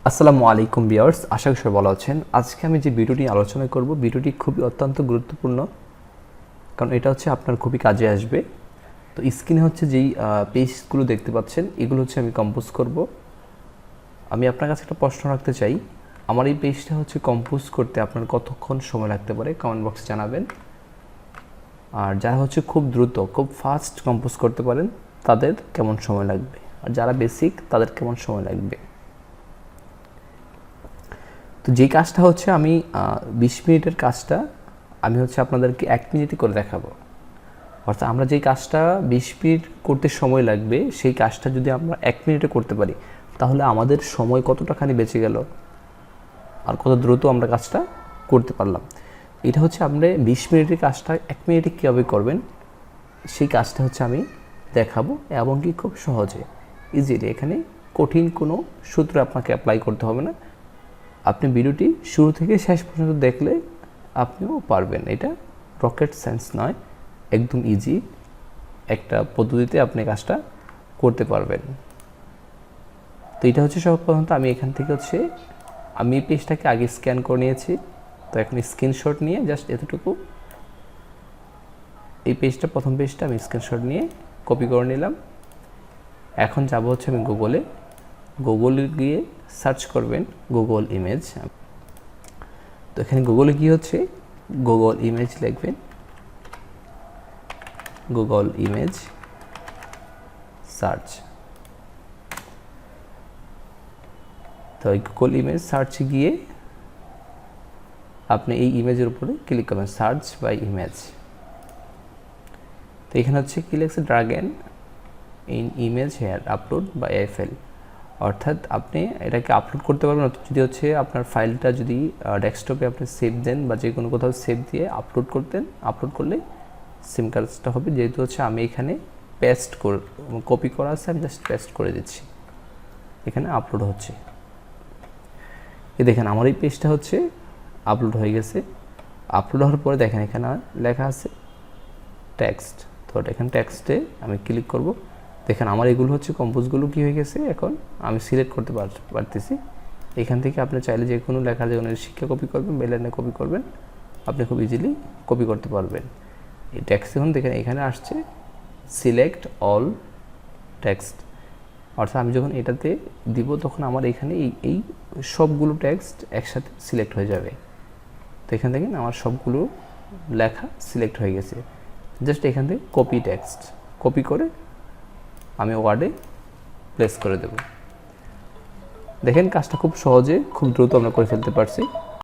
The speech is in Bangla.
আসসালামু আলাইকুম ভিউয়ার্স, আশা করি সবাই ভালো আছেন। আজকে আমি যে ভিডিওটি আলোচনা করব, ভিডিওটি খুবই অত্যন্ত গুরুত্বপূর্ণ, কারণ এটা হচ্ছে আপনার খুবই কাজে আসবে। তো স্ক্রিনে হচ্ছে যেই পেজগুলো দেখতে পাচ্ছেন, এগুলো হচ্ছে আমি কম্পোজ করব। আমি আপনার কাছে একটা প্রশ্ন রাখতে চাই, আমার এই পেজটা হচ্ছে কম্পোজ করতে আপনার কতক্ষণ সময় লাগতে পারে কমেন্ট বক্সে জানাবেন। আর যারা হচ্ছে খুব দ্রুত, খুব ফাস্ট কম্পোজ করতে পারেন, তাদের কেমন সময় লাগবে, আর যারা বেসিক তাদের কেমন সময় লাগবে। তো যেই কাজটা হচ্ছে আমি 20 মিনিটের কাজটা আমি হচ্ছে আপনাদেরকে 1 মিনিটে করে দেখাবো। অর্থাৎ আমরা যেই কাজটা 20 মিনিট করতে সময় লাগবে, সেই কাজটা যদি আমরা 1 মিনিটে করতে পারি, তাহলে আমাদের সময় কতটাখানি বেঁচে গেল আর কত দ্রুত আমরা কাজটা করতে পারলাম। এটা হচ্ছে আপনি 20 মিনিটের কাজটা 1 মিনিটে কীভাবে করবেন, সেই কাজটা হচ্ছে আমি দেখাবো, এবং কি খুব সহজে ইজিলি। এখানে কঠিন কোনো সূত্র আপনাকে অ্যাপ্লাই করতে হবে না। আপনি ভিডিওটি শুরু থেকে শেষ পর্যন্ত দেখলে আপনিও পারবেন। এটা রকেট সায়েন্স নয়, একদম ইজি একটা পদ্ধতিতে আপনি কাজটা করতে পারবেন। তো এটা হচ্ছে সর্বপ্রথমত আমি এখান থেকে হচ্ছে আমি এই পেজটাকে আগে স্ক্যান করে নিয়েছি। তো এখন স্ক্রিনশট নিয়ে জাস্ট এতটুকু, এই পেজটা প্রথম পেজটা আমি স্ক্রিনশট নিয়ে কপি করে নিলাম। এখন যাব হচ্ছে আমি গুগলে গিয়ে সার্চ করবেন গুগল ইমেজ। তো এখানে গুগলে কি হচ্ছে গুগল ইমেজ লিখবেন, গুগল ইমেজ সার্চ। তো এই গুগল ইমেজ সার্চে গিয়ে আপনি এই ইমেজের উপরে ক্লিক করবেন, সার্চ বাই ইমেজ। তো এখানে হচ্ছে কি লিখছে, drag and in image here upload বা এফএল। অর্থাৎ আপনি এটাকে আপলোড করতে পারবেন, যদি হচ্ছে আপনার ফাইলটা যদি ডেস্কটপে আপনি সেভ দেন বা যে কোনো কোথাও সেভ দিয়ে আপলোড করলে সেম কাজটা হবে। যেহেতু হচ্ছে আমি এখানে কপি করা আছে, আমি জাস্ট পেস্ট করে দিচ্ছি, এখানে আপলোড হচ্ছে। এই দেখেন আমার এই পেজটা হচ্ছে আপলোড হয়ে গেছে। আপলোড হওয়ার পরে দেখেন এখানে লেখা আছে টেক্সট। তো এখানে টেক্সটে আমি ক্লিক করব। দেখেন আমার এগুলো হচ্ছে কম্পোজগুলো কী হয়ে গেছে, এখন আমি সিলেক্ট করতে পারতেছি। এখান থেকে আপনি চাইলে যে কোনো লেখা, যে কোনো শিক্ষা কপি করবেন বা লাইনে কপি করবেন, আপনি খুব ইজিলি কপি করতে পারবেন। এই টেক্সট এখন দেখেন এখানে আসছে সিলেক্ট অল টেক্সট। অর্থাৎ আমি যখন এটাতে দিব, তখন আমার এখানে এই সবগুলো টেক্সট একসাথে সিলেক্ট হয়ে যাবে। তো এখান থেকে আমার সবগুলো লেখা সিলেক্ট হয়ে গেছে। জাস্ট এখান থেকে কপি টেক্সট, কপি করে আমি ওয়ার্ডে প্লেস করে দেব। দেখেন কাজটা খুব সহজে, খুব দ্রুত আমরা করে ফেলতে পারছি।